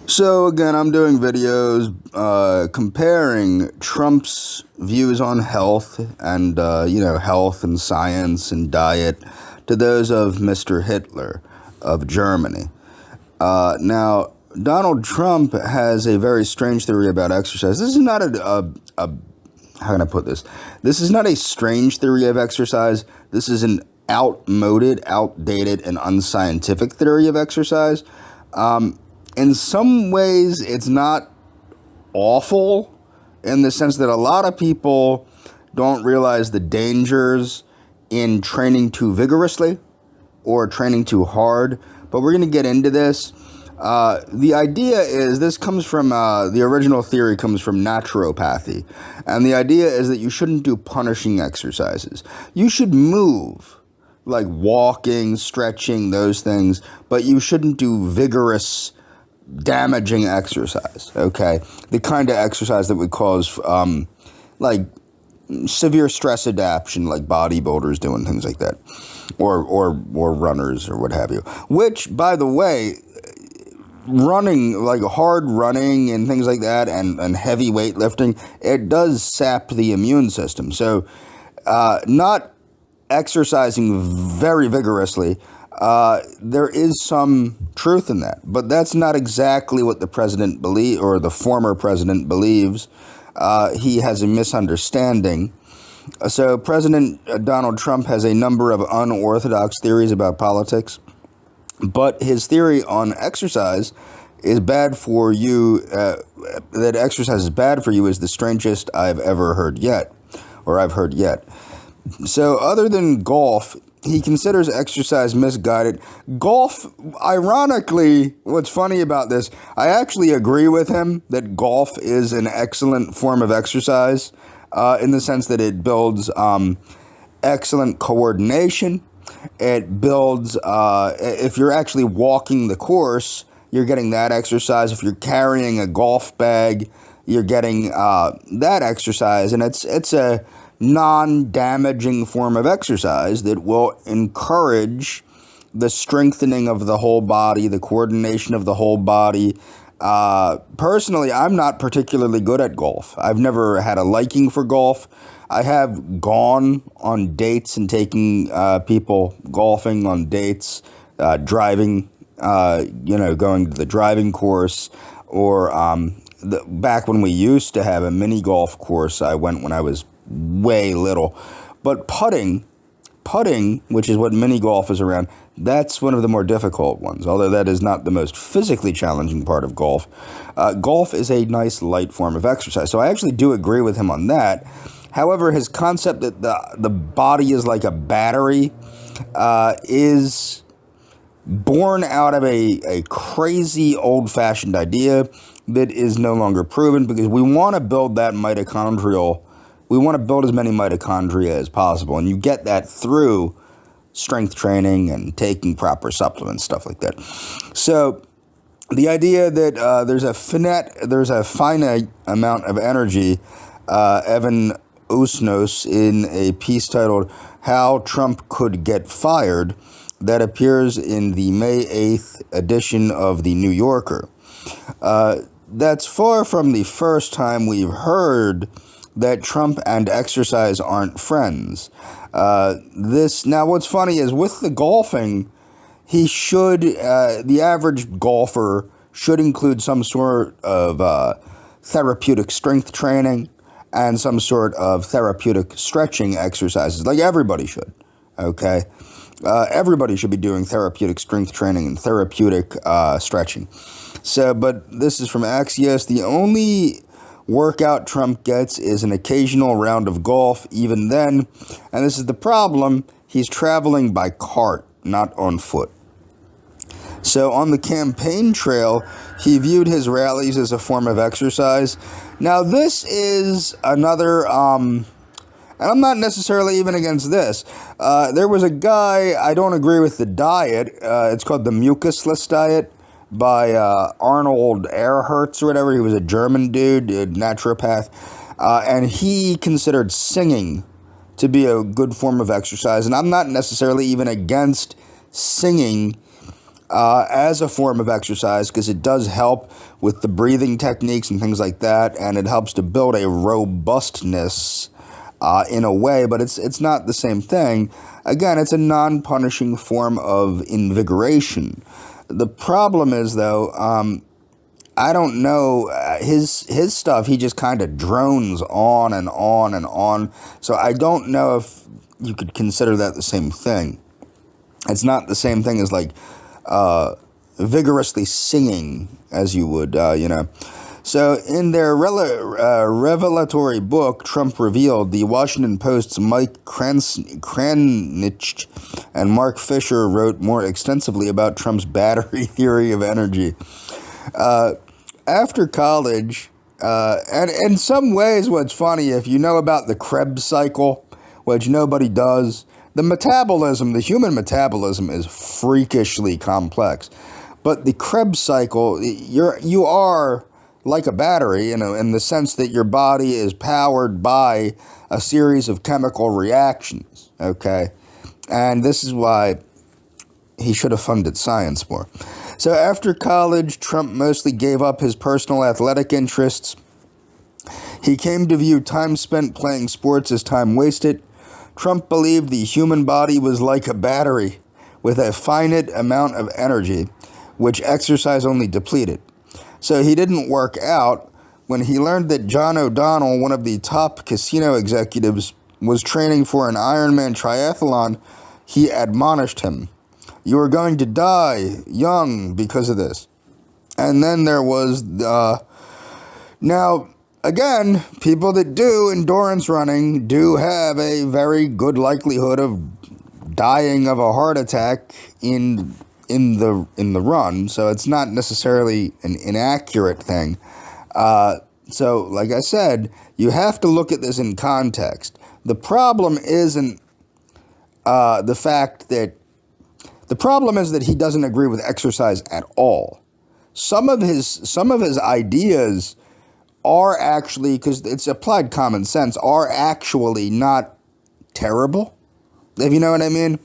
So again, I'm doing videos comparing Trump's views on health and health and science and diet to those of Mr. Hitler of Germany. Now, Donald Trump has a very strange theory about exercise. This is not a how can I put this? This is not a strange theory of exercise. This is an outdated, and unscientific theory of exercise. In some ways, it's not awful in the sense that a lot of people don't realize the dangers in training too vigorously or training too hard. But we're going to get into this. The idea is this comes from the original theory comes from naturopathy. And the idea is that you shouldn't do punishing exercises. You should move, like walking, stretching, those things, but you shouldn't do vigorous, damaging exercise, okay? The kind of exercise that would cause, like, severe stress adaptation, like bodybuilders doing things like that, or runners or what have you. Which, by the way, running, like hard running and things like that, and heavy weightlifting, it does sap the immune system. So, not exercising very vigorously, there is some truth in that, but that's not exactly what the president or the former president believes. He has a misunderstanding. So President Donald Trump has a number of unorthodox theories about politics, but his theory on exercise is bad for you, that exercise is bad for you, is the strangest I've heard yet. So other than golf, he considers exercise misguided. Golf, ironically, what's funny about this, I actually agree with him that golf is an excellent form of exercise, in the sense that it builds excellent coordination. It builds, if you're actually walking the course, you're getting that exercise. If you're carrying a golf bag, you're getting that exercise. And it's a non-damaging form of exercise that will encourage the strengthening of the whole body, the coordination of the whole body. Personally, I'm not particularly good at golf. I've never had a liking for golf. I have gone on dates and taking people golfing on dates, driving, going to the driving course, or back when we used to have a mini golf course, I went when I was way little. But putting, which is what mini golf is around, that's one of the more difficult ones, although that is not the most physically challenging part of golf. Golf is a nice, light form of exercise, so I actually do agree with him on that. However, his concept that the body is like a battery is born out of a crazy, old-fashioned idea that is no longer proven, because we want to build that mitochondrial. We want to build as many mitochondria as possible, and you get that through strength training and taking proper supplements, stuff like that. So the idea that there's a finite amount of energy, Evan Osnos, in a piece titled "How Trump Could Get Fired," that appears in the May 8th edition of the New Yorker. That's far from the first time we've heard that Trump and exercise aren't friends. Now what's funny is with the golfing, the average golfer should include some sort of therapeutic strength training and some sort of therapeutic stretching exercises, like everybody should, okay? Everybody should be doing therapeutic strength training and therapeutic stretching. So, but this is from Axios. The only workout Trump gets is an occasional round of golf, even then. And this is the problem. He's traveling by cart, not on foot. So on the campaign trail, he viewed his rallies as a form of exercise. Now, this is another, and I'm not necessarily even against this. There was a guy, I don't agree with the diet. It's called the mucusless diet by Arnold Ehrhertz or whatever. He was a German dude, a naturopath, and he considered singing to be a good form of exercise. And I'm not necessarily even against singing as a form of exercise because it does help with the breathing techniques and things like that, and it helps to build a robustness in a way, but it's not the same thing. Again, it's a non-punishing form of invigoration. The problem is, though, I don't know, his stuff, he just kind of drones on and on and on, so I don't know if you could consider that the same thing. It's not the same thing as, like, vigorously singing, as you would, So in their revelatory book, Trump revealed, the Washington Post's Mike Kranich and Mark Fisher wrote more extensively about Trump's battery theory of energy. After college, and in some ways what's funny, if you know about the Krebs cycle, which nobody does, the human metabolism is freakishly complex. But the Krebs cycle, you are like a battery, in the sense that your body is powered by a series of chemical reactions, okay? And this is why he should have funded science more. So after college, Trump mostly gave up his personal athletic interests. He came to view time spent playing sports as time wasted. Trump believed the human body was like a battery with a finite amount of energy, which exercise only depleted. So he didn't work out. When he learned that John O'Donnell, one of the top casino executives, was training for an Ironman triathlon, he admonished him, "You are going to die young because of this." And then there was, now, again, people that do endurance running do have a very good likelihood of dying of a heart attack in the run, so it's not necessarily an inaccurate thing. So, like I said, you have to look at this in context. The problem isn't the problem is that he doesn't agree with exercise at all. Some of his ideas are actually, because it's applied common sense, are actually not terrible, if you know what I mean.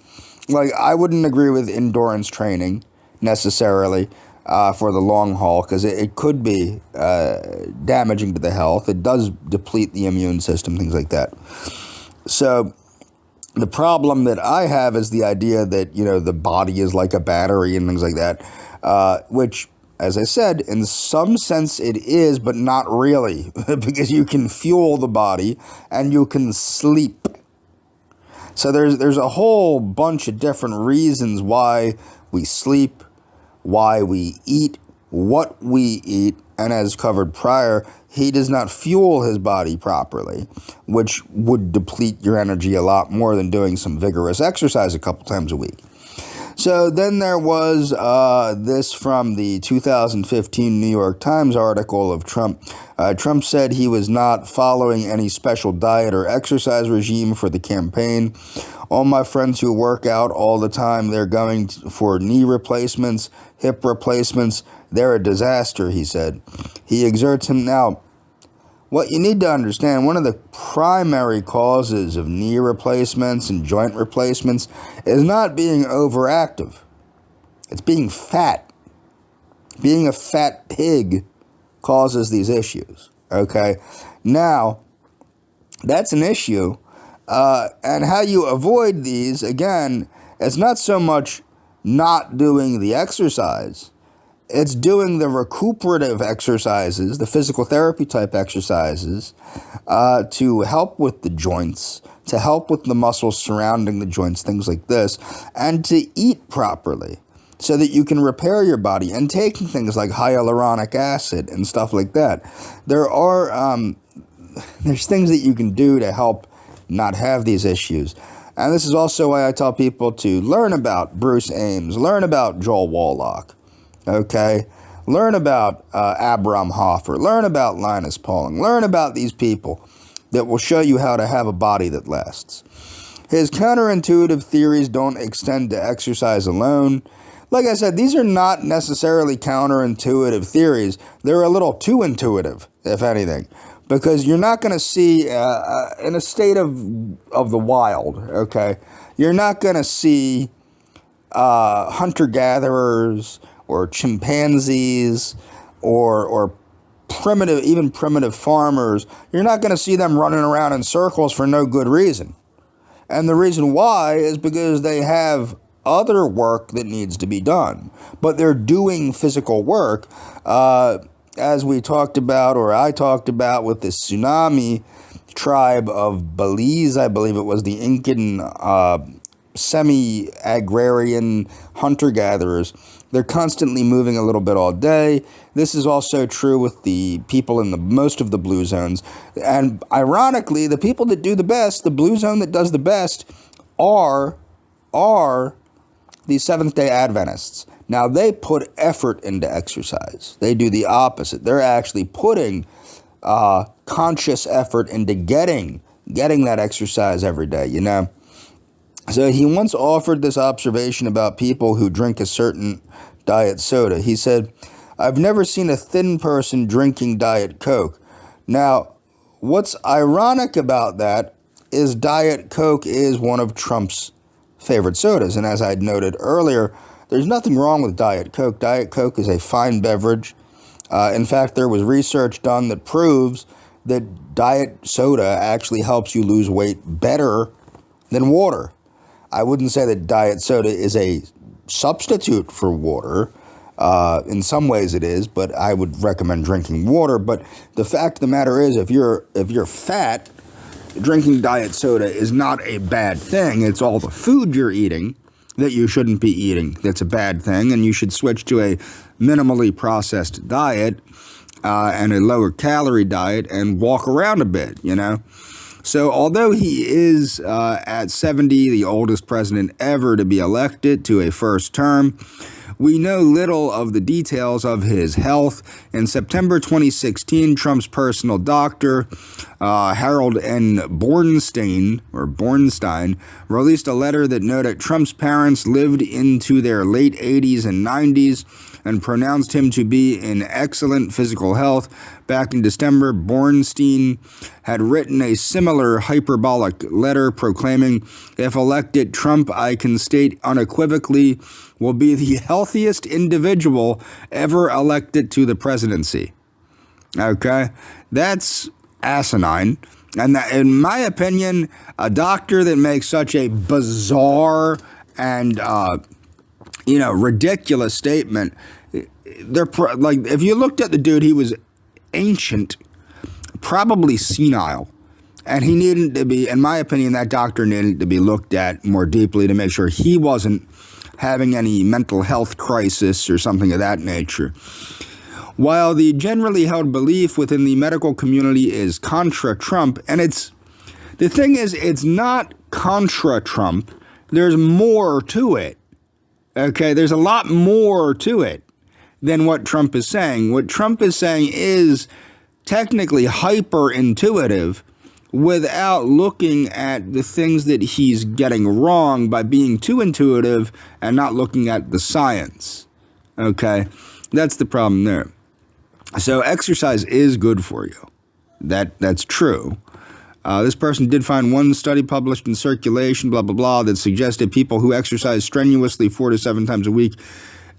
Like, I wouldn't agree with endurance training necessarily for the long haul, because it could be damaging to the health. It does deplete the immune system, things like that. So the problem that I have is the idea that, the body is like a battery and things like that, which, as I said, in some sense it is, but not really, because you can fuel the body and you can sleep. So there's a whole bunch of different reasons why we sleep, why we eat, what we eat, and as covered prior, he does not fuel his body properly, which would deplete your energy a lot more than doing some vigorous exercise a couple times a week. So then there was this from the 2015 New York Times article of Trump. Trump said he was not following any special diet or exercise regime for the campaign. All my friends who work out all the time, they're going for knee replacements, hip replacements. They're a disaster, he said. He exerts him now. What you need to understand, one of the primary causes of knee replacements and joint replacements is not being overactive. It's being fat. Being a fat pig causes these issues, okay? Now, that's an issue, and how you avoid these, again, it's not so much not doing the exercise. It's doing the recuperative exercises, the physical therapy type exercises, to help with the joints, to help with the muscles surrounding the joints, things like this, and to eat properly so that you can repair your body, and taking things like hyaluronic acid and stuff like that. There are, there's things that you can do to help not have these issues. And this is also why I tell people to learn about Bruce Ames, learn about Joel Wallach. Okay, learn about Abraham Hoffer, learn about Linus Pauling, learn about these people that will show you how to have a body that lasts. His counterintuitive theories don't extend to exercise alone. Like I said, these are not necessarily counterintuitive theories. They're a little too intuitive, if anything, because you're not going to see, in a state of the wild, okay, you're not going to see hunter-gatherers or chimpanzees or primitive farmers, you're not going to see them running around in circles for no good reason. And the reason why is because they have other work that needs to be done. But they're doing physical work, as we talked about, or I talked about with the tsunami tribe of Belize, I believe it was the Incan semi-agrarian hunter-gatherers. They're constantly moving a little bit all day. This is also true with the people in most of the blue zones. And ironically, the people that do the best, the blue zone that does the best, are the Seventh-day Adventists. Now, they put effort into exercise. They do the opposite. They're actually putting conscious effort into getting that exercise every day, you know. So he once offered this observation about people who drink a certain diet soda. He said, "I've never seen a thin person drinking Diet Coke." Now, what's ironic about that is Diet Coke is one of Trump's favorite sodas. And as I'd noted earlier, there's nothing wrong with Diet Coke. Diet Coke is a fine beverage. In fact, there was research done that proves that diet soda actually helps you lose weight better than water. I wouldn't say that diet soda is a substitute for water. In some ways it is, but I would recommend drinking water. But the fact of the matter is, if you're fat, drinking diet soda is not a bad thing. It's all the food you're eating that you shouldn't be eating that's a bad thing, and you should switch to a minimally processed diet and a lower calorie diet and walk around a bit, you know. So although he is at 70, the oldest president ever to be elected to a first term, we know little of the details of his health. In September 2016, Trump's personal doctor, Harold N. Bornstein, released a letter that noted Trump's parents lived into their late 80s and 90s and pronounced him to be in excellent physical health. Back in December, Bornstein had written a similar hyperbolic letter proclaiming, "If elected, Trump, I can state unequivocally, will be the healthiest individual ever elected to the presidency." Okay? That's asinine. And that, in my opinion, a doctor that makes such a bizarre and, ridiculous statement, if you looked at the dude, he was ancient, probably senile. And he needed to be, in my opinion, that doctor needed to be looked at more deeply to make sure he wasn't having any mental health crisis or something of that nature. While the generally held belief within the medical community is contra Trump, and the thing is, it's not contra Trump, there's more to it. Okay, there's a lot more to it than what Trump is saying. What Trump is saying is technically hyper intuitive without looking at the things that he's getting wrong by being too intuitive and not looking at the science. Okay, that's the problem there. So exercise is good for you. That's true. This person did find one study published in Circulation, blah, blah, blah, that suggested people who exercise strenuously 4 to 7 times a week.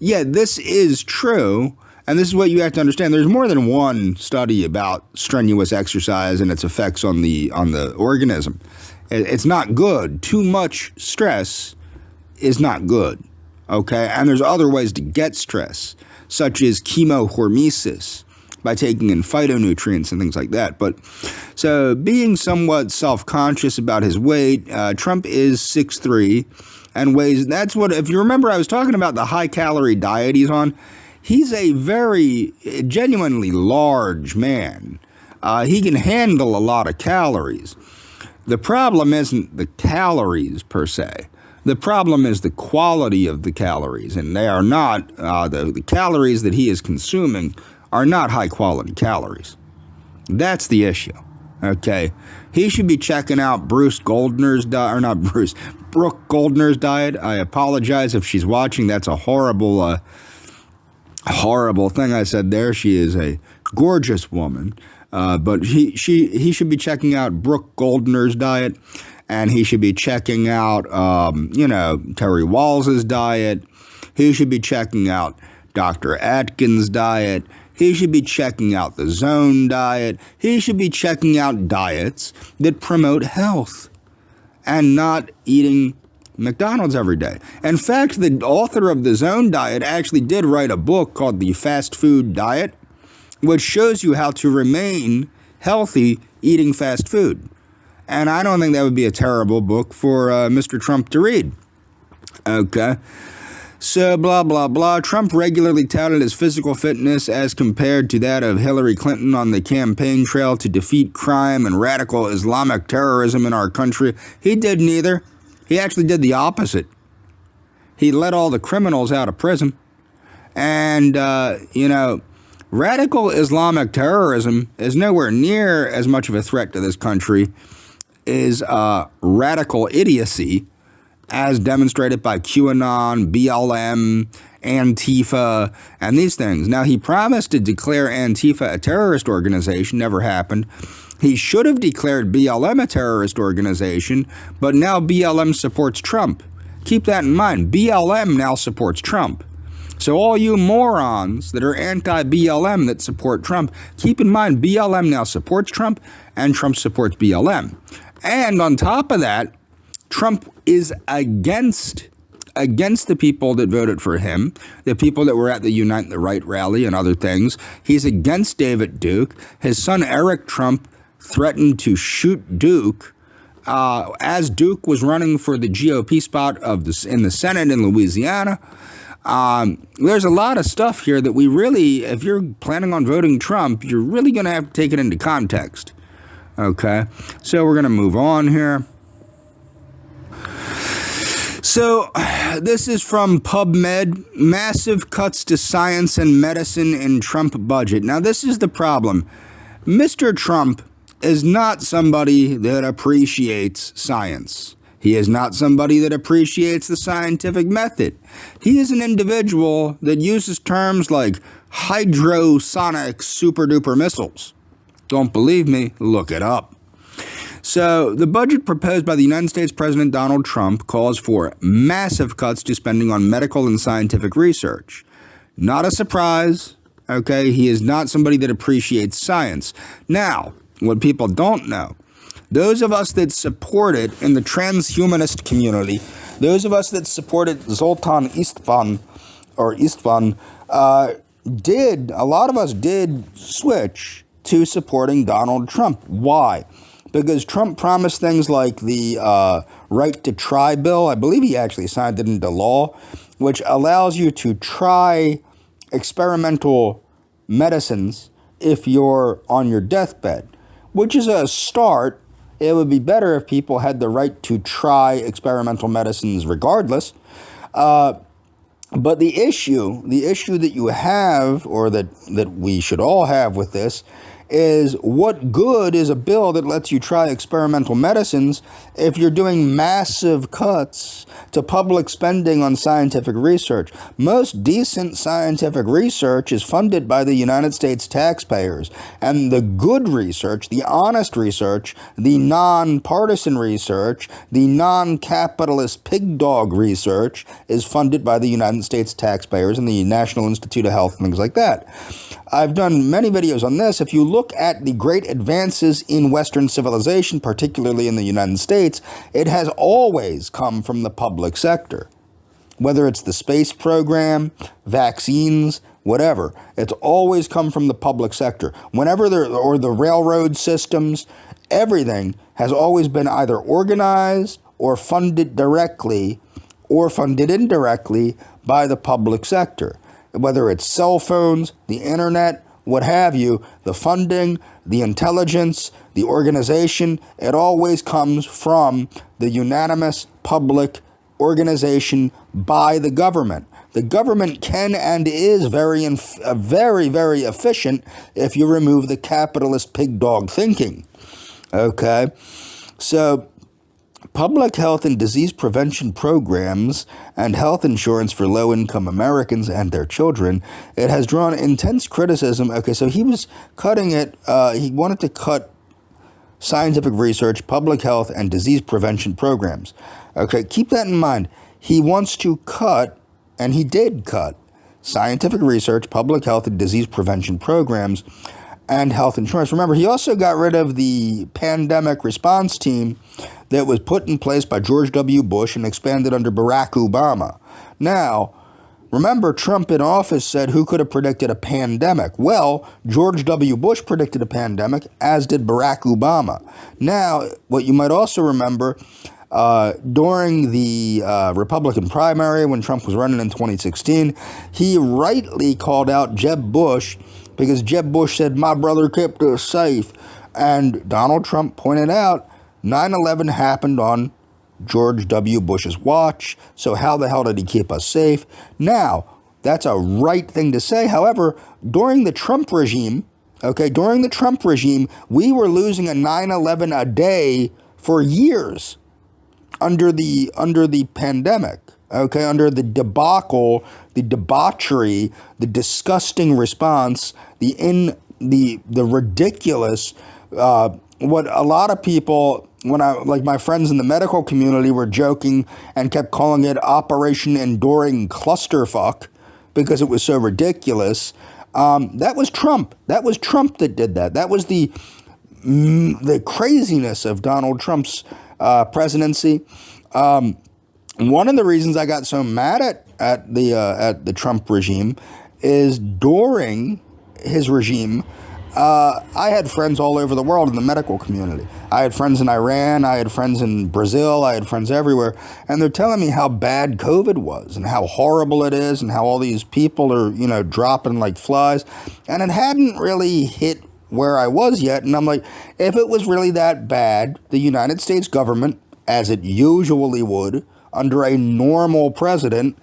Yeah, this is true. And this is what you have to understand. There's more than one study about strenuous exercise and its effects on the organism. It's not good. Too much stress is not good. Okay? And there's other ways to get stress, such as chemohormesis, by taking in phytonutrients and things like that. But so being somewhat self-conscious about his weight, Trump is 6'3", and weighs, that's what, if you remember, I was talking about the high-calorie diet he's on. He's a very genuinely large man. He can handle a lot of calories. The problem isn't the calories per se. The problem is the quality of the calories, and they are not, the calories that he is consuming are not high-quality calories. That's the issue, okay? He should be checking out Brooke Goldner's diet. I apologize if she's watching. That's a horrible thing I said there. She is a gorgeous woman, but he should be checking out Brooke Goldner's diet. and he should be checking out, Terry Walls's diet. He should be checking out Dr. Atkins' diet. He should be checking out the Zone diet. He should be checking out diets that promote health and not eating McDonald's every day. In fact, the author of the Zone diet actually did write a book called The Fast Food Diet, which shows you how to remain healthy eating fast food. And I don't think that would be a terrible book for Mr. Trump to read. Okay. So, blah, blah, blah. Trump regularly touted his physical fitness as compared to that of Hillary Clinton on the campaign trail to defeat crime and radical Islamic terrorism in our country. He did neither. He actually did the opposite. He let all the criminals out of prison. And, radical Islamic terrorism is nowhere near as much of a threat to this country as radical idiocy, as demonstrated by QAnon, BLM, Antifa, and these things. Now, he promised to declare Antifa a terrorist organization. Never happened. He should have declared BLM a terrorist organization, but now BLM supports Trump. Keep that in mind. BLM now supports Trump. So all you morons that are anti-BLM that support Trump, keep in mind BLM now supports Trump and Trump supports BLM. And on top of that, Trump is against the people that voted for him, the people that were at the Unite the Right rally and other things. He's against David Duke. His son Eric Trump threatened to shoot Duke as Duke was running for the GOP spot in the Senate in Louisiana. There's a lot of stuff here that we really, if you're planning on voting Trump, you're really going to have to take it into context. Okay, so we're going to move on here. So this is from PubMed, massive cuts to science and medicine in Trump budget. Now, this is the problem. Mr. Trump is not somebody that appreciates science. He is not somebody that appreciates the scientific method. He is an individual that uses terms like hydrosonic super-duper missiles. Don't believe me? Look it up. So, the budget proposed by the United States President Donald Trump calls for massive cuts to spending on medical and scientific research. Not a surprise, okay? He is not somebody that appreciates science. Now, what people don't know, those of us that supported in the transhumanist community, those of us that supported Zoltan Istvan, a lot of us did switch to supporting Donald Trump. Why? Because Trump promised things like the right to try bill. I believe he actually signed it into law, which allows you to try experimental medicines if you're on your deathbed, which is a start. It would be better if people had the right to try experimental medicines regardless. But the issue that you have, or that we should all have with this, is what good is a bill that lets you try experimental medicines if you're doing massive cuts to public spending on scientific research? Most decent scientific research is funded by the United States taxpayers, and the good research, the honest research, the nonpartisan research, the non-capitalist pig dog research is funded by the United States taxpayers and the National Institute of Health and things like that. I've done many videos on this. If you look at the great advances in Western civilization, particularly in the United States, it has always come from the public sector. Whether it's the space program, vaccines, whatever, it's always come from the public sector. Or the railroad systems, everything has always been either organized or funded directly or funded indirectly by the public sector. Whether it's cell phones, the internet, what have you, the funding, the intelligence, the organization, it always comes from the unanimous public organization by the government. The government can and is very, very efficient if you remove the capitalist pig dog thinking. Okay? So, public health and disease prevention programs and health insurance for low-income Americans and their children, it has drawn intense criticism. Okay, so he was cutting it. He wanted to cut scientific research, public health, and disease prevention programs. Okay, keep that in mind. He wants to cut, and he did cut, scientific research, public health, and disease prevention programs, and health insurance. Remember, he also got rid of the pandemic response team that was put in place by George W. Bush and expanded under Barack Obama. Now, remember, Trump in office said, who could have predicted a pandemic? Well, George W. Bush predicted a pandemic, as did Barack Obama. Now, what you might also remember, during the Republican primary when Trump was running in 2016, he rightly called out Jeb Bush because Jeb Bush said, my brother kept us safe. And Donald Trump pointed out 9/11 happened on George W. Bush's watch, so how the hell did he keep us safe? Now, that's a right thing to say. However, during the Trump regime, we were losing a 9/11 a day for years under the pandemic, under the debacle, the debauchery, the disgusting response, the ridiculous, what a lot of people, like my friends in the medical community, were joking and kept calling it Operation Enduring Clusterfuck because it was so ridiculous. That was Trump. That was Trump that did that. That was the craziness of Donald Trump's presidency. One of the reasons I got so mad at the Trump regime is during his regime, I had friends all over the world in the medical community. I had friends in Iran, I had friends in Brazil, I had friends everywhere, and they're telling me how bad COVID was and how horrible it is and how all these people are, dropping like flies. And it hadn't really hit where I was yet. And I'm like, if it was really that bad, the United States government, as it usually would under a normal president,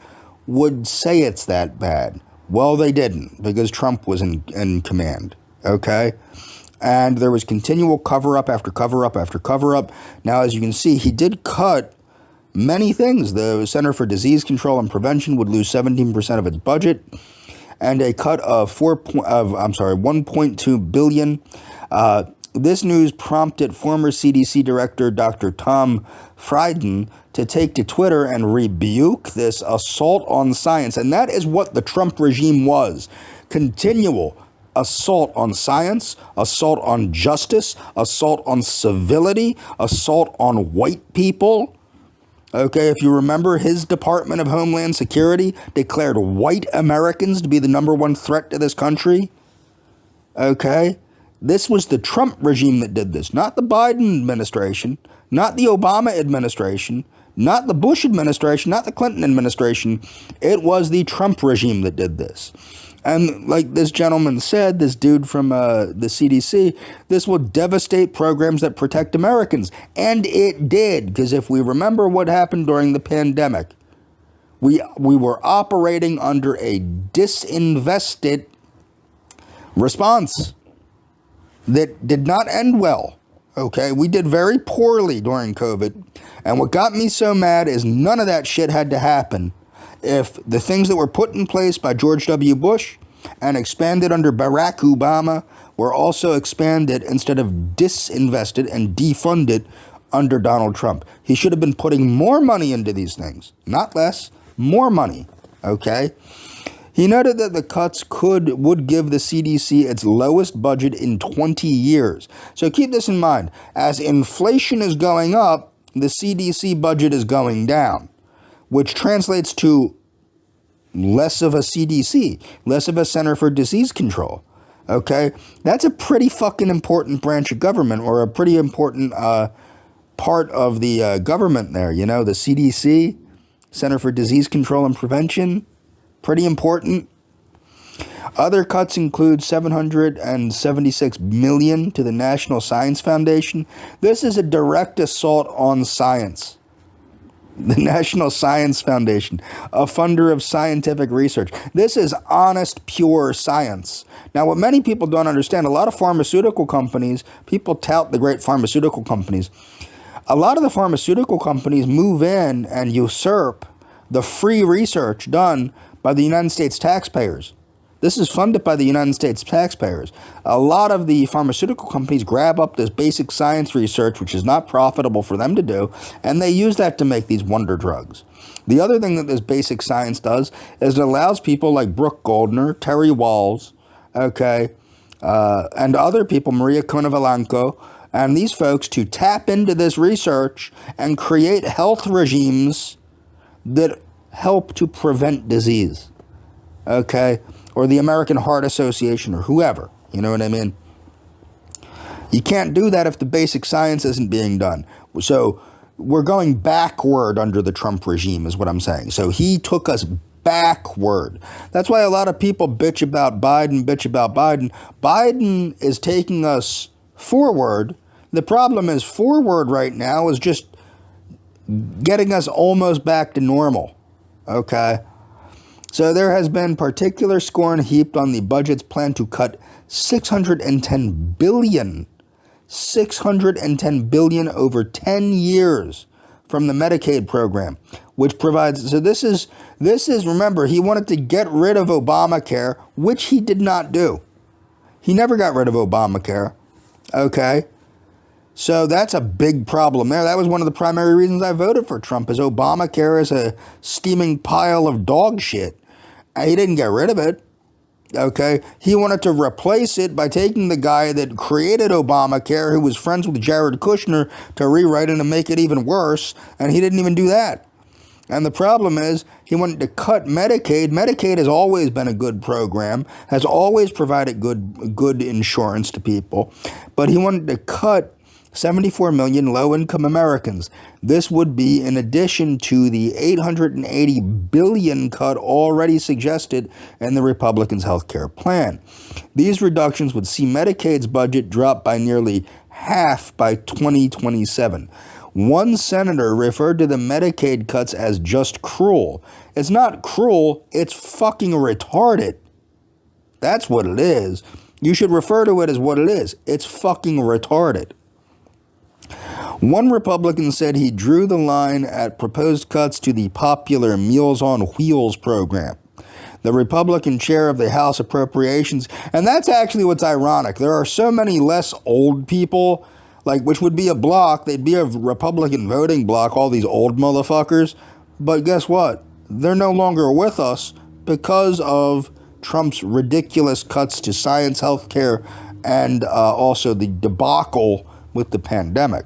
would say it's that bad. Well, they didn't, because Trump was in command. Okay? And there was continual cover-up after cover-up after cover-up. Now, as you can see, he did cut many things. The Center for Disease Control and Prevention would lose 17% of its budget, and a cut of 1.2 billion. This news prompted former CDC Director Dr. Tom Frieden to take to Twitter and rebuke this assault on science. And that is what the Trump regime was. Continual assault on science, assault on justice, assault on civility, assault on white people. Okay, if you remember, his Department of Homeland Security declared white Americans to be the number one threat to this country. Okay, this was the Trump regime that did this, not the Biden administration, not the Obama administration, not the Bush administration, not the Clinton administration. It was the Trump regime that did this. And like this gentleman said, this dude from the CDC, this will devastate programs that protect Americans. And it did, because if we remember what happened during the pandemic, we were operating under a disinvested response that did not end well. Okay, we did very poorly during COVID. And what got me so mad is none of that shit had to happen if the things that were put in place by George W. Bush and expanded under Barack Obama were also expanded instead of disinvested and defunded under Donald Trump. He should have been putting more money into these things, not less, more money, okay? He noted that the cuts would give the CDC its lowest budget in 20 years. So keep this in mind. As inflation is going up, the CDC budget is going down, which translates to less of a CDC, less of a Center for Disease Control. Okay? That's a pretty fucking important branch of government, or a pretty important part of the government there. You know, the CDC, Center for Disease Control and Prevention, pretty important. Other cuts include $776 million to the National Science Foundation. This is a direct assault on science. The National Science Foundation, a funder of scientific research. This is honest, pure science. Now, what many people don't understand, a lot of pharmaceutical companies, people tout the great pharmaceutical companies. A lot of the pharmaceutical companies move in and usurp the free research done by the United States taxpayers. This is funded by the United States taxpayers. A lot of the pharmaceutical companies grab up this basic science research, which is not profitable for them to do, and they use that to make these wonder drugs. The other thing that this basic science does is it allows people like Brooke Goldner, Terry Walls, and other people, Maria Konovalenko, and these folks to tap into this research and create health regimes that help to prevent disease, or the American Heart Association or whoever, you know what I mean? You can't do that if the basic science isn't being done. So we're going backward under the Trump regime is what I'm saying. So he took us backward. That's why a lot of people bitch about Biden. Biden is taking us forward. The problem is forward right now is just getting us almost back to normal, So there has been particular scorn heaped on the budget's plan to cut $610 billion over 10 years from the Medicaid program, which provides, so this is, remember, he wanted to get rid of Obamacare, which he did not do. He never got rid of Obamacare, So that's a big problem there. That was one of the primary reasons I voted for Trump, is Obamacare is a steaming pile of dog shit. He didn't get rid of it, He wanted to replace it by taking the guy that created Obamacare, who was friends with Jared Kushner, to rewrite it and make it even worse, and he didn't even do that. And the problem is, he wanted to cut Medicaid. Medicaid has always been a good program, has always provided good insurance to people, but he wanted to cut 74 million low-income Americans. This would be in addition to the $880 billion cut already suggested in the Republicans' health care plan. These reductions would see Medicaid's budget drop by nearly half by 2027. One senator referred to the Medicaid cuts as just cruel. It's not cruel, it's fucking retarded. That's what it is. You should refer to it as what it is. It's fucking retarded. One Republican said he drew the line at proposed cuts to the popular Meals on Wheels program. The Republican chair of the House Appropriations, and that's actually what's ironic. There are so many less old people, which would be a block, they'd be a Republican voting block, all these old motherfuckers. But guess what? They're no longer with us because of Trump's ridiculous cuts to science, healthcare, and also the debacle with the pandemic.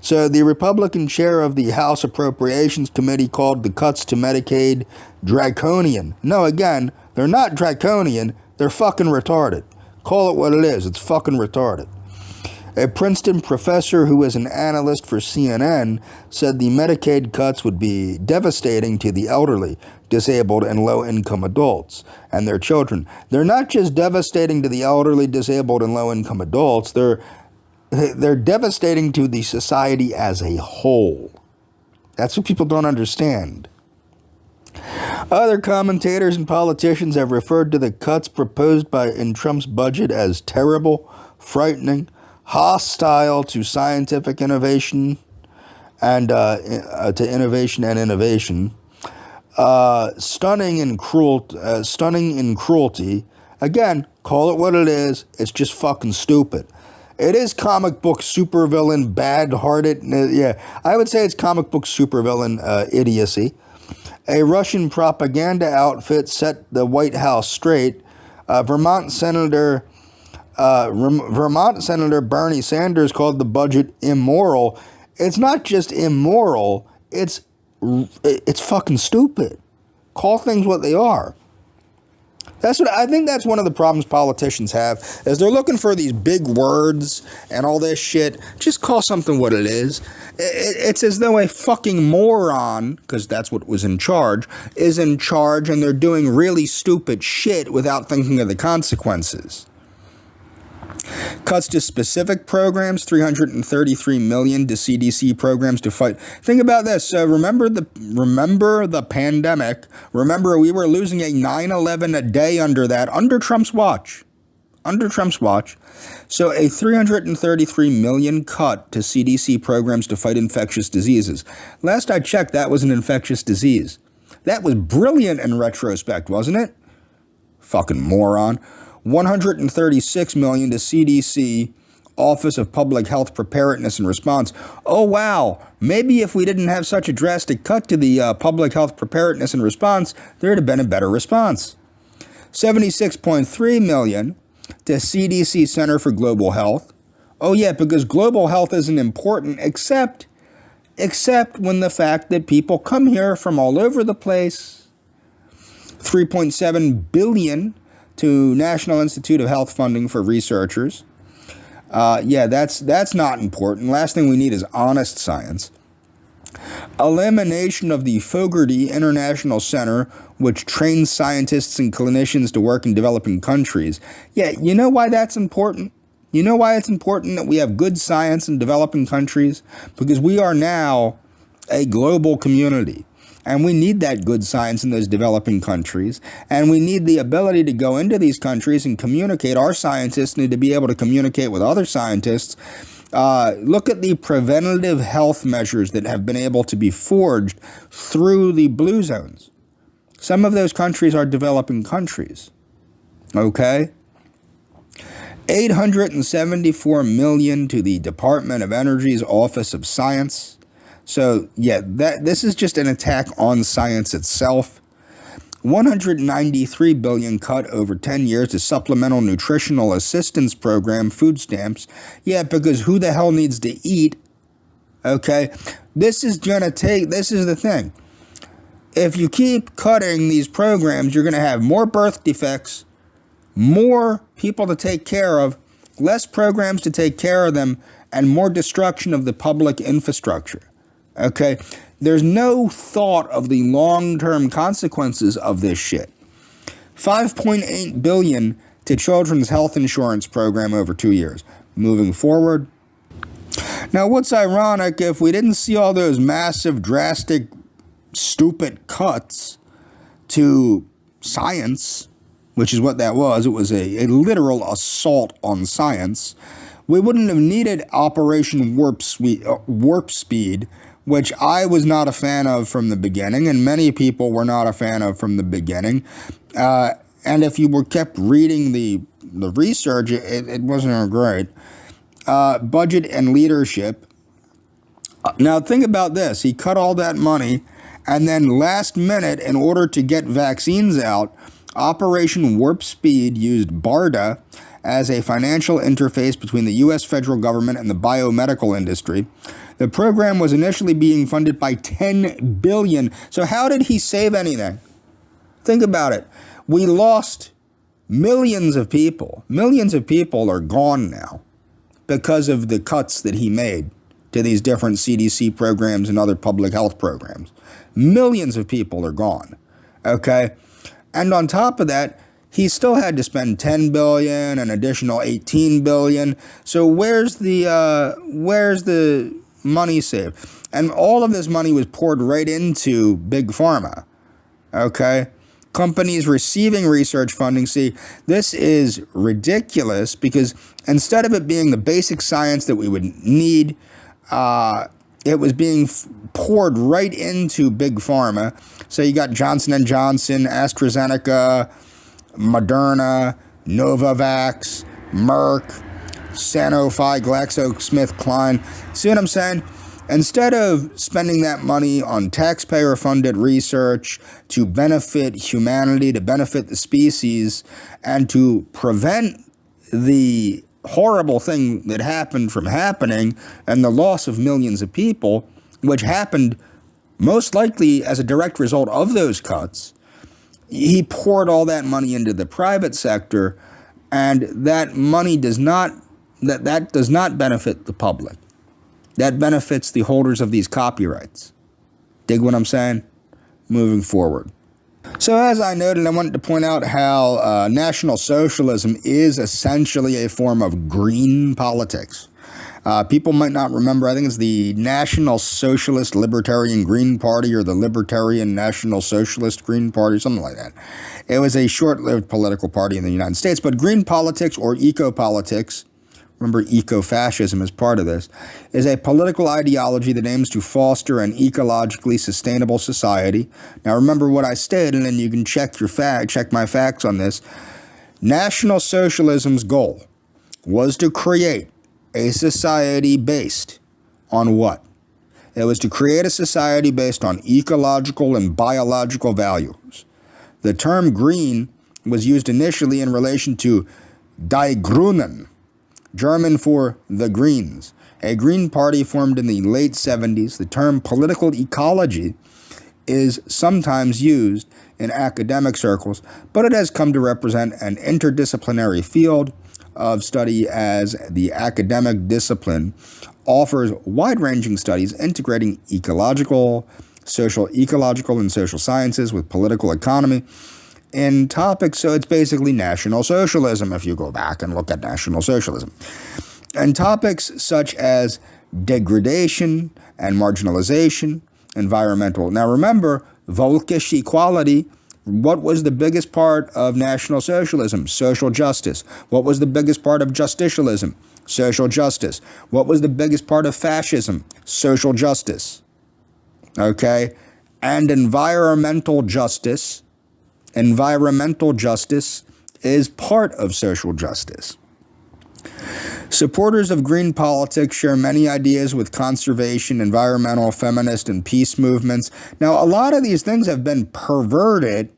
So the Republican chair of the House Appropriations Committee called the cuts to Medicaid draconian. No, again, they're not draconian, they're fucking retarded. Call it what it is, it's fucking retarded. A Princeton professor who is an analyst for CNN said the Medicaid cuts would be devastating to the elderly, disabled, and low-income adults and their children. They're not just devastating to the elderly, disabled, and low-income adults, they're devastating to the society as a whole. That's what people don't understand. Other commentators and politicians have referred to the cuts proposed in Trump's budget as terrible, frightening, hostile to scientific innovation and innovation, stunning in cruelty. Again, call it what it is. It's just fucking stupid. It is comic book supervillain, bad-hearted. Yeah, I would say it's comic book supervillain idiocy. A Russian propaganda outfit set the White House straight. Vermont Senator Bernie Sanders called the budget immoral. It's not just immoral. It's fucking stupid. Call things what they are. I think that's one of the problems politicians have, is they're looking for these big words and all this shit. Just call something what it is. It's as though a fucking moron, because that's what was in charge, is in charge, and they're doing really stupid shit without thinking of the consequences. Cuts to specific programs, $333 million to CDC programs to fight. Think about this. So remember the pandemic. Remember, we were losing a 9/11 a day under Trump's watch. So a $333 million cut to CDC programs to fight infectious diseases. Last I checked, that was an infectious disease. That was brilliant in retrospect, wasn't it? Fucking moron. 136 million to CDC, Office of Public Health Preparedness and Response. Oh, wow. Maybe if we didn't have such a drastic cut to the public health preparedness and response, there'd have been a better response. 76.3 million to CDC Center for Global Health. Oh, yeah, because global health isn't important except when the fact that people come here from all over the place. 3.7 billion to National Institute of Health funding for researchers. Yeah, that's not important. Last thing we need is honest science. Elimination of the Fogarty International Center, which trains scientists and clinicians to work in developing countries. Yeah, you know why that's important? You know why it's important that we have good science in developing countries? Because we are now a global community. And we need that good science in those developing countries. And we need the ability to go into these countries and communicate. Our scientists need to be able to communicate with other scientists. Look at the preventative health measures that have been able to be forged through the blue zones. Some of those countries are developing countries. Okay? 874 million to the Department of Energy's Office of Science. So, yeah, this is just an attack on science itself. 193 billion cut over 10 years to Supplemental Nutritional Assistance Program, food stamps. Yeah, because who the hell needs to eat? Okay? This is the thing. If you keep cutting these programs, you're going to have more birth defects, more people to take care of, less programs to take care of them, and more destruction of the public infrastructure. Okay? There's no thought of the long-term consequences of this shit. 5.8 billion to Children's Health Insurance Program over 2 years. Moving forward. Now, what's ironic, if we didn't see all those massive, drastic, stupid cuts to science, which is what that was, it was a literal assault on science, we wouldn't have needed Operation Warp Speed, which I was not a fan of from the beginning, and many people were not a fan of from the beginning. And if you were kept reading the research, it wasn't great. Budget and leadership. Now think about this. He cut all that money, and then last minute, in order to get vaccines out, Operation Warp Speed used BARDA as a financial interface between the U.S. federal government and the biomedical industry. The program was initially being funded by $10 billion. So how did he save anything? Think about it. We lost millions of people. Millions of people are gone now because of the cuts that he made to these different CDC programs and other public health programs. Millions of people are gone. Okay? And on top of that, he still had to spend $10 billion, an additional $18 billion. So where's the money saved? And all of this money was poured right into Big Pharma. Okay? Companies receiving research funding. See, this is ridiculous because instead of it being the basic science that we would need, it was being poured right into Big Pharma. So you got Johnson & Johnson, AstraZeneca, Moderna, Novavax, Merck, Sanofi, GlaxoSmithKline. See what I'm saying? Instead of spending that money on taxpayer-funded research to benefit humanity, to benefit the species, and to prevent the horrible thing that happened from happening and the loss of millions of people, which happened most likely as a direct result of those cuts, he poured all that money into the private sector, and that money does not benefit the public. That benefits the holders of these copyrights. Dig what I'm saying? Moving forward. So as I noted, I wanted to point out how National Socialism is essentially a form of green politics. People might not remember, I think it's the National Socialist Libertarian Green Party or the Libertarian National Socialist Green Party, something like that. It was a short-lived political party in the United States, but green politics or eco-politics remember eco-fascism is part of this, is a political ideology that aims to foster an ecologically sustainable society. Now remember what I stated, and you can check my facts on this. National Socialism's goal was to create a society based on what? It was to create a society based on ecological and biological values. The term green was used initially in relation to Die Grünen, German for the Greens, a Green Party formed in the late 70s. The term political ecology is sometimes used in academic circles, but it has come to represent an interdisciplinary field of study as the academic discipline offers wide-ranging studies integrating ecological, and social sciences with political economy in topics. So it's basically National Socialism, if you go back and look at National Socialism. And topics such as degradation and marginalization, environmental. Now remember, Volkisch equality. What was the biggest part of National Socialism? Social justice. What was the biggest part of justicialism? Social justice. What was the biggest part of fascism? Social justice. Okay? And environmental justice. Environmental justice is part of social justice. Supporters of green politics share many ideas with conservation, environmental, feminist, and peace movements. Now, a lot of these things have been perverted.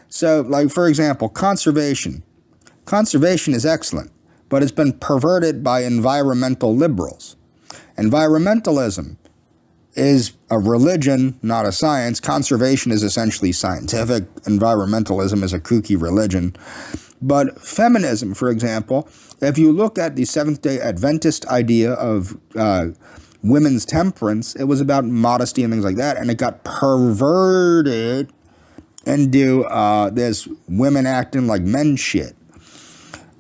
So, like, for example, conservation. Conservation is excellent, but it's been perverted by environmental liberals. Environmentalism is a religion, not a science. Conservation is essentially scientific. Environmentalism is a kooky religion. But feminism, for example, if you look at the Seventh-day Adventist idea of women's temperance, it was about modesty and things like that, and it got perverted into this women acting like men shit.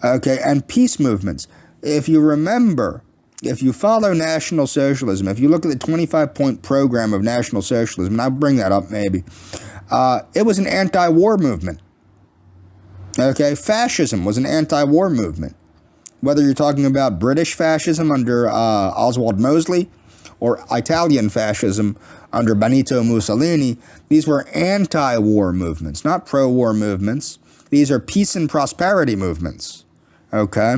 Okay, and peace movements. If you remember, if you follow National Socialism, if you look at the 25-point program of National Socialism, and I'll bring that up maybe, it was an anti-war movement. Okay, fascism was an anti-war movement. Whether you're talking about British fascism under Oswald Mosley or Italian fascism under Benito Mussolini, these were anti-war movements, not pro-war movements. These are peace and prosperity movements. Okay?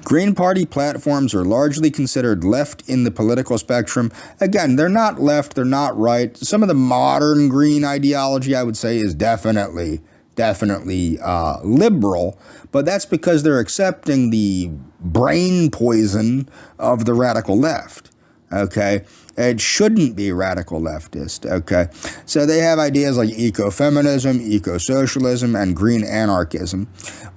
Green Party platforms are largely considered left in the political spectrum. Again, they're not left, they're not right. Some of the modern green ideology, I would say, is definitely liberal, but that's because they're accepting the brain poison of the radical left, okay? It shouldn't be radical leftist, okay? So they have ideas like ecofeminism, eco-socialism, and green anarchism,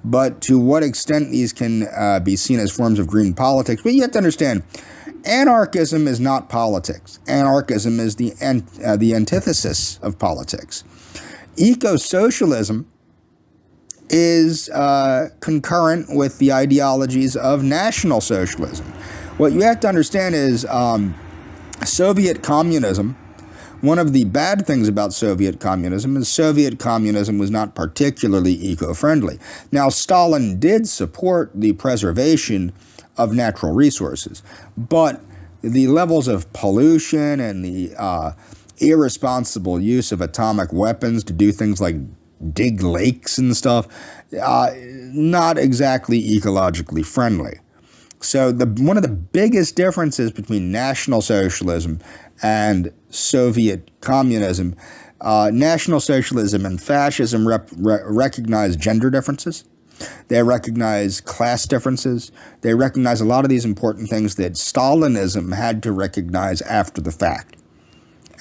but to what extent these can be seen as forms of green politics, but you have to understand, anarchism is not politics. Anarchism is the antithesis of politics. Eco-socialism is concurrent with the ideologies of National Socialism. What you have to understand is Soviet communism, one of the bad things about Soviet communism is Soviet communism was not particularly eco-friendly. Now, Stalin did support the preservation of natural resources, but the levels of pollution and the irresponsible use of atomic weapons to do things like dig lakes and stuff, not exactly ecologically friendly. So one of the biggest differences between National Socialism and Soviet communism, National Socialism and fascism recognize gender differences. They recognize class differences. They recognize a lot of these important things that Stalinism had to recognize after the fact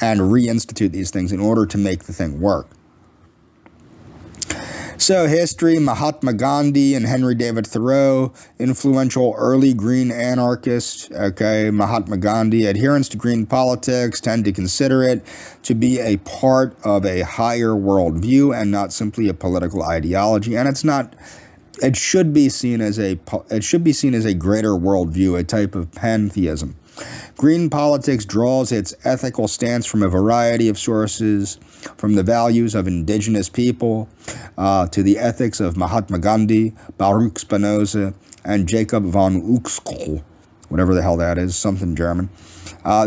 and reinstitute these things in order to make the thing work. So history, Mahatma Gandhi and Henry David Thoreau, influential early green anarchists, okay, Mahatma Gandhi, adherents to green politics tend to consider it to be a part of a higher worldview and not simply a political ideology, and it should be seen as a greater worldview, a type of pantheism. Green politics draws its ethical stance from a variety of sources, from the values of indigenous people to the ethics of Mahatma Gandhi, Baruch Spinoza, and Jacob von Uexküll, whatever the hell that is, something German.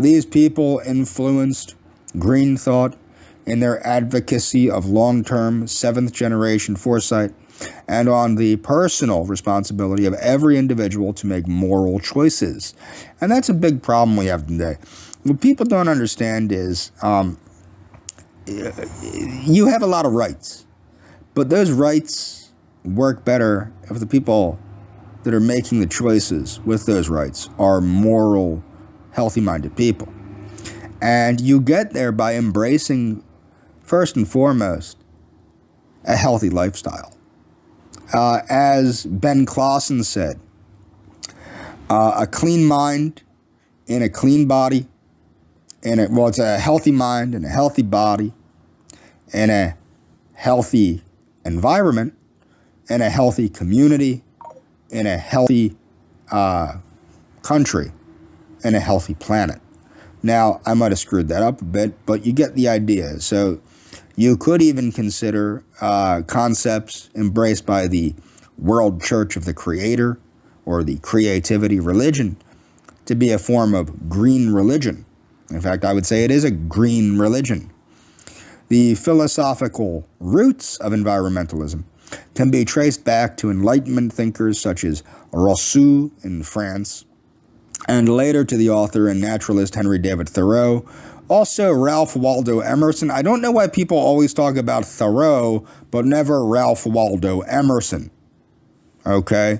These people influenced green thought in their advocacy of long-term, seventh-generation foresight and on the personal responsibility of every individual to make moral choices. And that's a big problem we have today. What people don't understand is you have a lot of rights, but those rights work better if the people that are making the choices with those rights are moral, healthy-minded people. And you get there by embracing, first and foremost, a healthy lifestyle. As Ben Clausen said, a clean mind in a clean body, it's a healthy mind and a healthy body, and a healthy environment, and a healthy community, in a healthy country, and a healthy planet. Now, I might have screwed that up a bit, but you get the idea. So you could even consider concepts embraced by the World Church of the Creator or the Creativity Religion to be a form of green religion. In fact, I would say it is a green religion. The philosophical roots of environmentalism can be traced back to Enlightenment thinkers such as Rousseau in France, and later to the author and naturalist Henry David Thoreau. Also, Ralph Waldo Emerson. I don't know why people always talk about Thoreau, but never Ralph Waldo Emerson. Okay?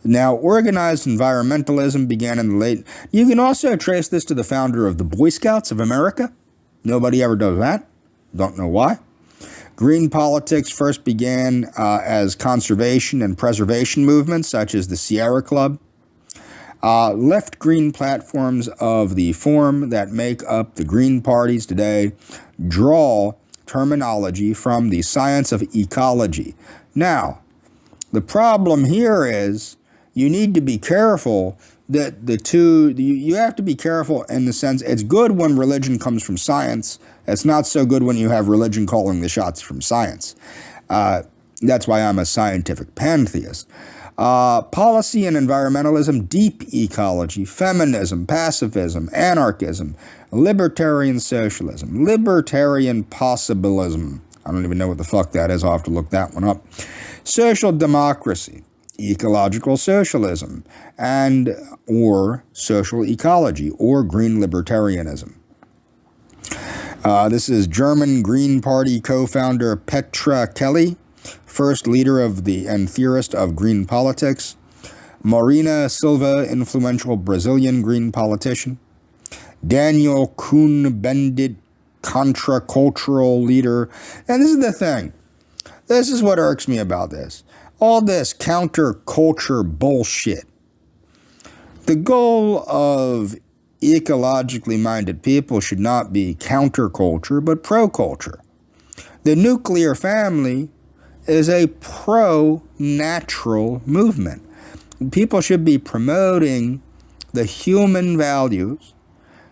Now, organized environmentalism began in the late... You can also trace this to the founder of the Boy Scouts of America. Nobody ever does that. Don't know why. Green politics first began as conservation and preservation movements, such as the Sierra Club. Left green platforms of the form that make up the green parties today draw terminology from the science of ecology. Now, the problem here is you need to be careful that you have to be careful in the sense it's good when religion comes from science. It's not so good when you have religion calling the shots from science. That's why I'm a scientific pantheist. Policy and environmentalism, deep ecology, feminism, pacifism, anarchism, libertarian socialism, libertarian possibilism. I don't even know what the fuck that is. I'll have to look that one up. Social democracy, ecological socialism, and or social ecology, or green libertarianism. This is German Green Party co-founder Petra Kelly, first leader of and theorist of green politics. Marina Silva, influential Brazilian green politician. Daniel Cohn-Bendit, contracultural leader. And this is the thing. This is what irks me about this. All this counterculture bullshit. The goal of ecologically minded people should not be counterculture, but pro-culture. The nuclear family is a pro-natural movement. People should be promoting the human values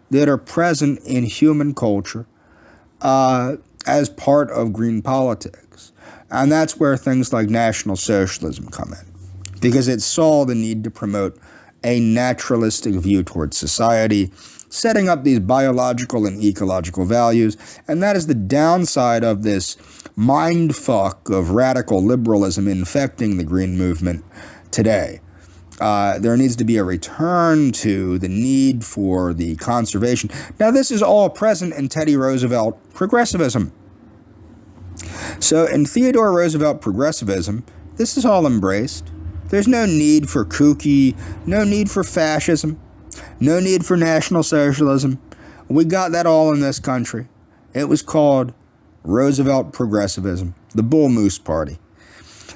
that are present in human culture as part of green politics. And that's where things like National Socialism come in, because it saw the need to promote a naturalistic view towards society, setting up these biological and ecological values. And that is the downside of this mind fuck of radical liberalism infecting the green movement today. There needs to be a return to the need for the conservation. Now, this is all present in Teddy Roosevelt progressivism. So in Theodore Roosevelt progressivism, this is all embraced. There's no need for kooky, no need for fascism, no need for National Socialism. We got that all in this country. It was called Roosevelt progressivism, the Bull Moose Party.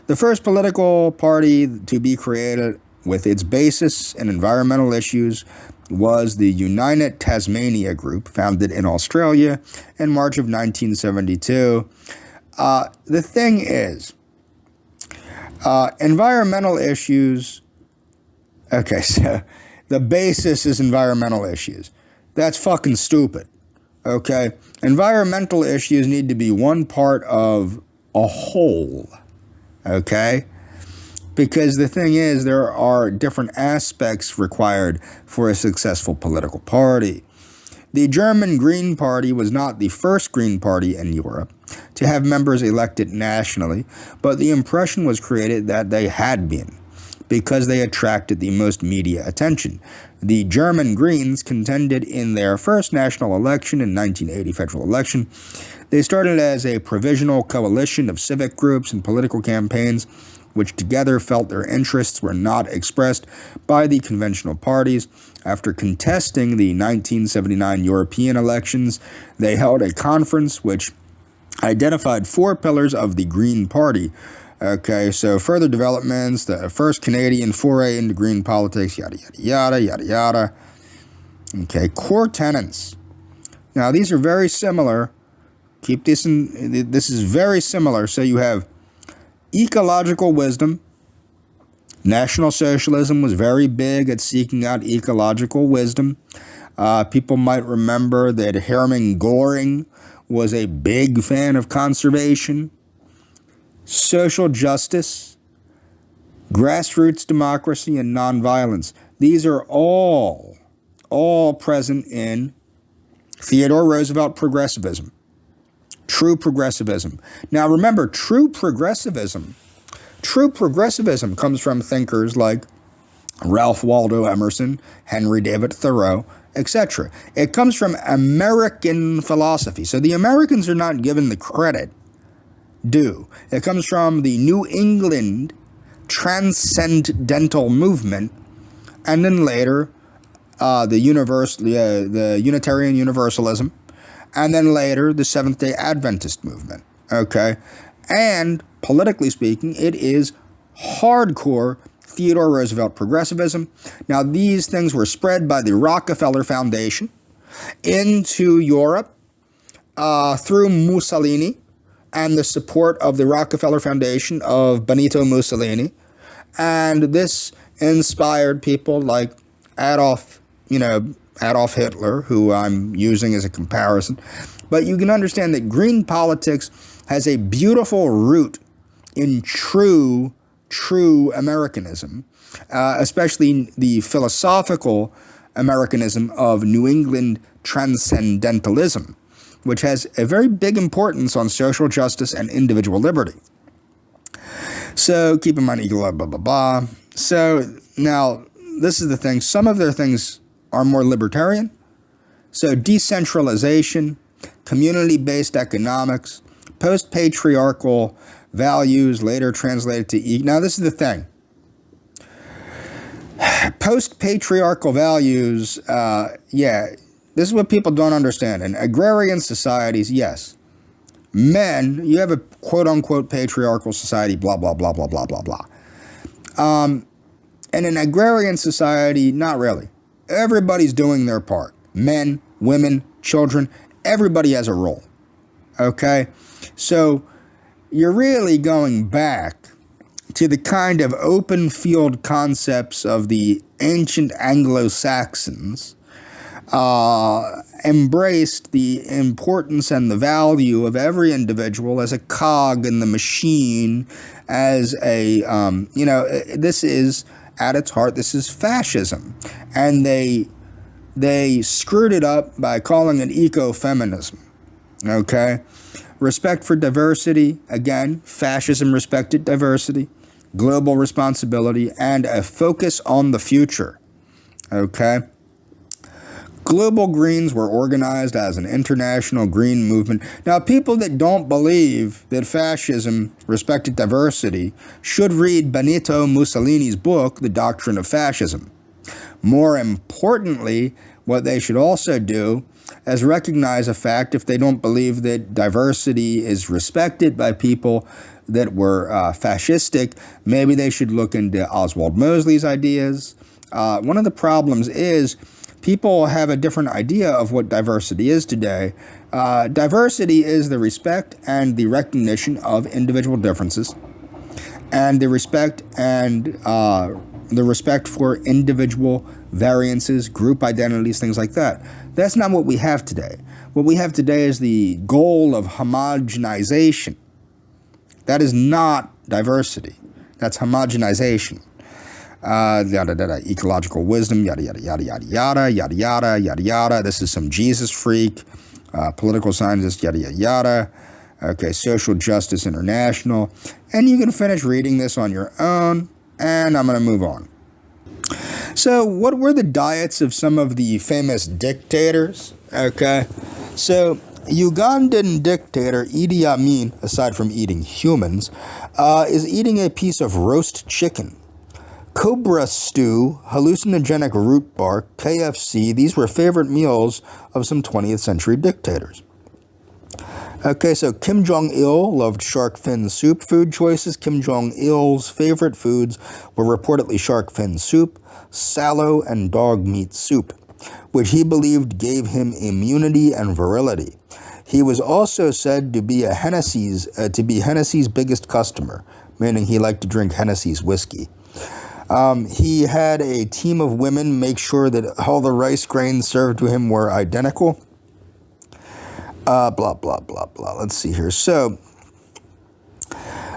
The first political party to be created with its basis in environmental issues was the United Tasmania Group, founded in Australia in March of 1972. The thing is, environmental issues, okay, so the basis is environmental issues. That's fucking stupid. Okay? Environmental issues need to be one part of a whole. Okay? Because the thing is, there are different aspects required for a successful political party. The German Green Party was not the first Green Party in Europe to have members elected nationally, but the impression was created that they had been, because they attracted the most media attention. The German Greens contended in their first national election in 1980 federal election. They started as a provisional coalition of civic groups and political campaigns, which together felt their interests were not expressed by the conventional parties. After contesting the 1979 European elections, they held a conference which identified 4 pillars of the Green Party. Okay, so further developments, the first Canadian foray into green politics, yada, yada, yada, yada, yada. Okay, core tenets. Now, these are very similar. Keep this in, this is very similar. So you have ecological wisdom. National Socialism was very big at seeking out ecological wisdom. People might remember that Hermann Göring was a big fan of conservation. Social justice, grassroots democracy, and nonviolence. These are all present in Theodore Roosevelt progressivism. True progressivism. Now remember, true progressivism comes from thinkers like Ralph Waldo Emerson, Henry David Thoreau, etc. It comes from American philosophy. So the Americans are not given the credit due. It comes from the New England transcendental movement, and then later the Unitarian Universalism, and then later the Seventh-day Adventist movement. Okay? And politically speaking, it is hardcore Theodore Roosevelt progressivism. Now, these things were spread by the Rockefeller Foundation into Europe through Mussolini and the support of the Rockefeller Foundation of Benito Mussolini. And this inspired people like Adolf Hitler, who I'm using as a comparison. But you can understand that green politics has a beautiful root in true Americanism, especially the philosophical Americanism of New England transcendentalism, which has a very big importance on social justice and individual liberty. So keep in mind, blah, blah, blah, blah. So now, this is the thing. Some of their things are more libertarian. So decentralization, community-based economics, post-patriarchal values, later translated to now this is the thing. Post-patriarchal values, this is what people don't understand. In agrarian societies, yes, men, you have a quote-unquote patriarchal society, blah, blah, blah, blah, blah, blah, blah. And in agrarian society, not really. Everybody's doing their part. Men, women, children, everybody has a role. Okay? So you're really going back to the kind of open field concepts of the ancient Anglo-Saxons, embraced the importance and the value of every individual as a cog in the machine, as a, this is, at its heart, this is fascism. And they screwed it up by calling it ecofeminism. Okay? Respect for diversity, again, fascism respected diversity, global responsibility, and a focus on the future. Okay? Global Greens were organized as an international green movement. Now, people that don't believe that fascism respected diversity should read Benito Mussolini's book, The Doctrine of Fascism. More importantly, what they should also do is recognize a fact: if they don't believe that diversity is respected by people that were fascistic, maybe they should look into Oswald Mosley's ideas. One of the problems is people have a different idea of what diversity is today. Diversity is the respect and the recognition of individual differences, and the respect and the respect for individual variances, group identities, things like that. That's not what we have today. What we have today is the goal of homogenization. That is not diversity. That's homogenization. Ecological wisdom, yada, yada, yada, yada, yada, yada, yada, yada, yada. This is some Jesus freak, political scientist, yada, yada, yada. Okay, Social Justice International. And you can finish reading this on your own, and I'm going to move on. So, what were the diets of some of the famous dictators? Okay, so Ugandan dictator Idi Amin, aside from eating humans, is eating a piece of roast chicken. Cobra stew, hallucinogenic root bark, KFC, these were favorite meals of some 20th century dictators. Okay, so Kim Jong-il loved shark fin soup. Food choices: Kim Jong-il's favorite foods were reportedly shark fin soup, sallow, and dog meat soup, which he believed gave him immunity and virility. He was also said to be Hennessy's biggest customer, meaning he liked to drink Hennessy's whiskey. He had a team of women make sure that all the rice grains served to him were identical. Blah, blah, blah, blah. Let's see here. So,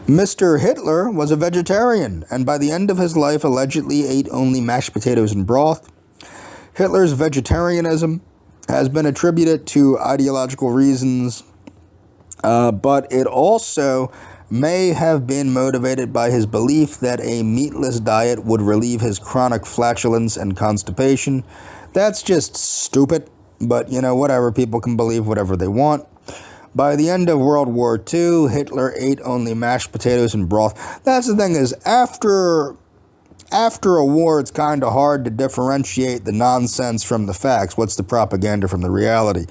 Mr. Hitler was a vegetarian, and by the end of his life allegedly ate only mashed potatoes and broth. Hitler's vegetarianism has been attributed to ideological reasons, but it also may have been motivated by his belief that a meatless diet would relieve his chronic flatulence and constipation. That's just stupid, but whatever, people can believe whatever they want. By the end of World War II, Hitler ate only mashed potatoes and broth. That's the thing, is after a war, it's kind of hard to differentiate the nonsense from the facts. What's the propaganda from the reality?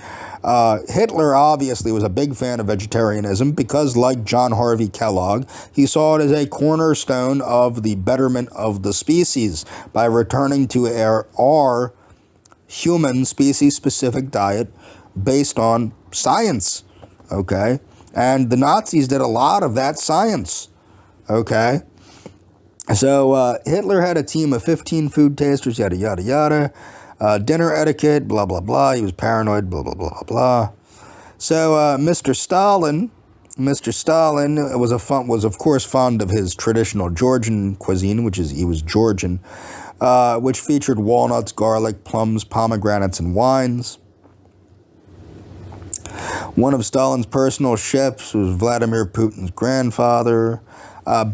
Hitler obviously was a big fan of vegetarianism because, like John Harvey Kellogg, he saw it as a cornerstone of the betterment of the species by returning to our human species-specific diet based on science, okay? And the Nazis did a lot of that science, okay? So Hitler had a team of 15 food tasters, yada, yada, yada. Dinner etiquette, blah, blah, blah. He was paranoid, blah, blah, blah, blah. So Mr. Stalin was of course fond of his traditional Georgian cuisine, he was Georgian, which featured walnuts, garlic, plums, pomegranates, and wines. One of Stalin's personal chefs was Vladimir Putin's grandfather.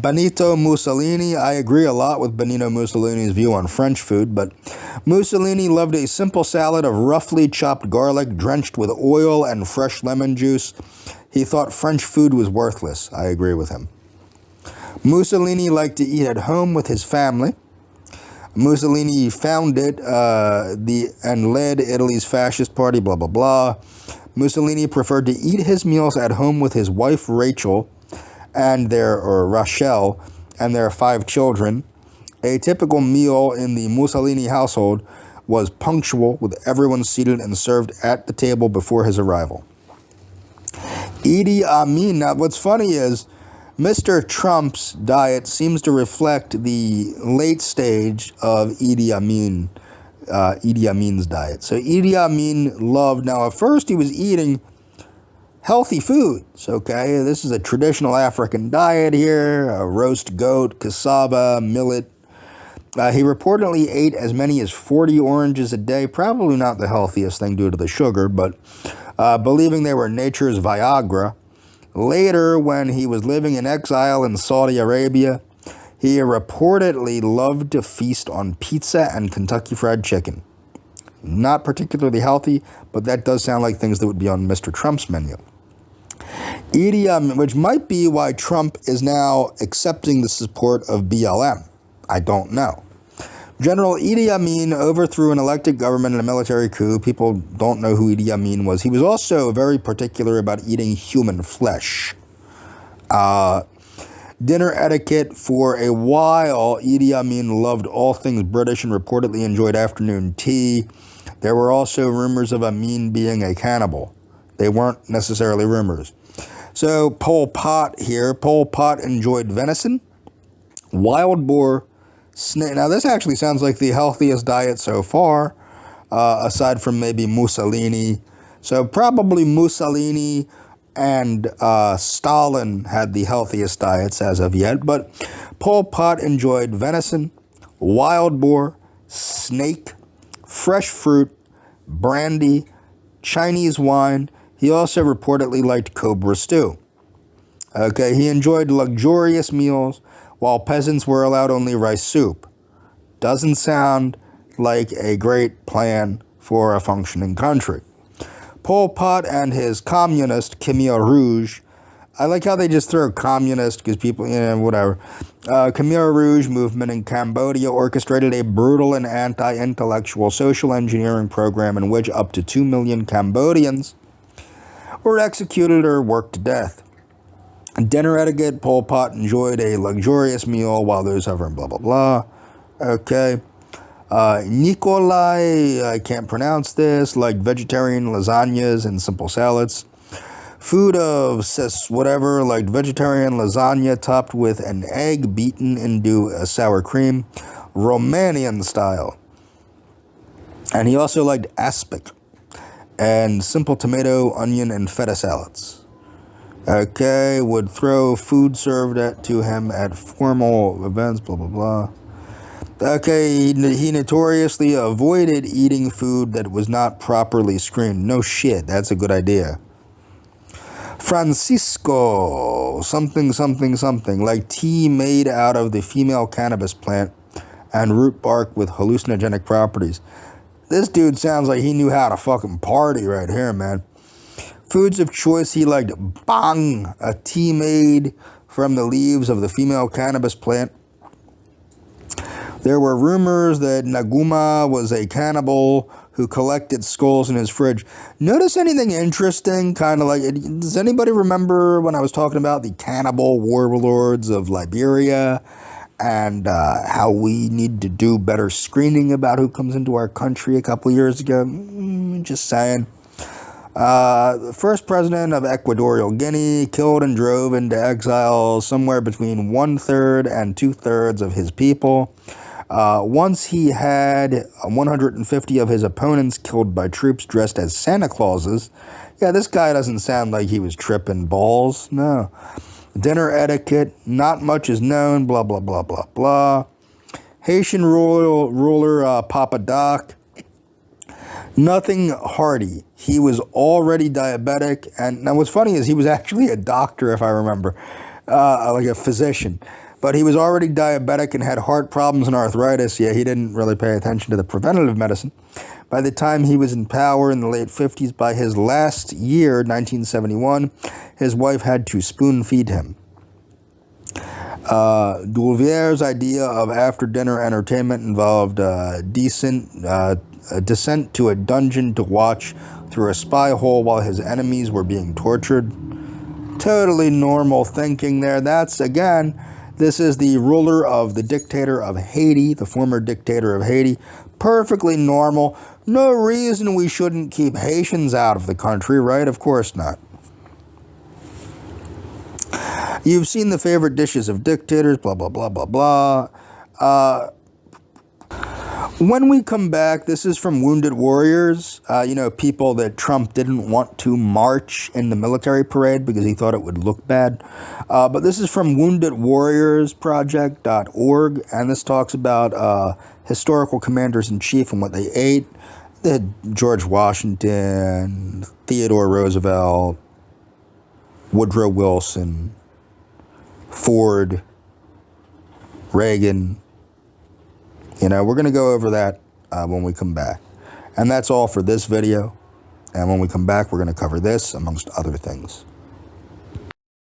Benito Mussolini, I agree a lot with Benito Mussolini's view on French food, but Mussolini loved a simple salad of roughly chopped garlic drenched with oil and fresh lemon juice. He thought French food was worthless. I agree with him. Mussolini liked to eat at home with his family. Mussolini founded and led Italy's fascist party, blah, blah, blah. Mussolini preferred to eat his meals at home with his wife Rachel Rachel and their 5 children. A typical meal in the Mussolini household was punctual, with everyone seated and served at the table before his arrival. Idi Amin, now what's funny is Mr. Trump's diet seems to reflect the late stage of Idi Amin's diet. So Idi Amin loved, now at first he was eating healthy foods, okay? This is a traditional African diet here, roast goat, cassava, millet. He reportedly ate as many as 40 oranges a day, probably not the healthiest thing due to the sugar, but believing they were nature's Viagra. Later, when he was living in exile in Saudi Arabia, he reportedly loved to feast on pizza and Kentucky Fried Chicken. Not particularly healthy, but that does sound like things that would be on Mr. Trump's menu. Idi Amin, which might be why Trump is now accepting the support of BLM. I don't know. General Idi Amin overthrew an elected government in a military coup. People don't know who Idi Amin was. He was also very particular about eating human flesh. Dinner etiquette: for a while, Idi Amin loved all things British and reportedly enjoyed afternoon tea. There were also rumors of Amin being a cannibal. They weren't necessarily rumors. So Pol Pot here. Pol Pot enjoyed venison, wild boar, Now, this actually sounds like the healthiest diet so far, aside from maybe Mussolini. So probably Mussolini and Stalin had the healthiest diets as of yet. But Pol Pot enjoyed venison, wild boar, snake, fresh fruit, brandy, Chinese wine. He also reportedly liked cobra stew. Okay, he enjoyed luxurious meals while peasants were allowed only rice soup. Doesn't sound like a great plan for a functioning country. Pol Pot and his communist Khmer Rouge. I like how they just throw communist because people, whatever. Khmer Rouge movement in Cambodia orchestrated a brutal and anti-intellectual social engineering program in which up to 2 million Cambodians were executed or worked to death. Dinner etiquette, Pol Pot enjoyed a luxurious meal while those hovering, blah, blah, blah. Okay. Nikolai, I can't pronounce this, like vegetarian lasagnas and simple salads. Food of whatever, like vegetarian lasagna topped with an egg beaten into a sour cream, Romanian style. And he also liked aspic and simple tomato, onion, and feta salads. Okay, would throw food served to him at formal events, blah, blah, blah. Okay, he notoriously avoided eating food that was not properly screened. No shit, that's a good idea. Francisco, something, like tea made out of the female cannabis plant and root bark with hallucinogenic properties. This dude sounds like he knew how to fucking party right here, man. Foods of choice, he liked bang, a tea made from the leaves of the female cannabis plant. There were rumors that Naguma was a cannibal who collected skulls in his fridge. Notice anything interesting? Kind of like, does anybody remember when I was talking about the cannibal warlords of Liberia and how we need to do better screening about who comes into our country a couple years ago? Just saying. The first president of Equatorial Guinea killed and drove into exile somewhere between 1/3 and 2/3 of his people. Once he had 150 of his opponents killed by troops dressed as Santa Clauses. Yeah, this guy doesn't sound like he was tripping balls. No. Dinner etiquette, not much is known, blah, blah, blah, blah, blah. Haitian ruler Papa Doc. Nothing hearty. He was already diabetic. And now what's funny is he was actually a doctor, if I remember, like a physician. But he was already diabetic and had heart problems and arthritis. Yeah, he didn't really pay attention to the preventative medicine. By the time he was in power in the late 50s, by his last year, 1971, his wife had to spoon feed him. Duvier's idea of after-dinner entertainment involved a descent to a dungeon to watch through a spy hole while his enemies were being tortured. Totally normal thinking there. That's, again, this is the ruler of the dictator of Haiti, the former dictator of Haiti. Perfectly normal. No reason we shouldn't keep Haitians out of the country, right? Of course not. You've seen the favorite dishes of dictators, blah, blah, blah, blah, blah. When we come back, this is from Wounded Warriors, people that Trump didn't want to march in the military parade because he thought it would look bad. But this is from woundedwarriorsproject.org, and this talks about historical commanders-in-chief and what they ate. They had George Washington, Theodore Roosevelt, Woodrow Wilson, Ford, Reagan. We're going to go over that when we come back. And that's all for this video. And when we come back, we're going to cover this, amongst other things.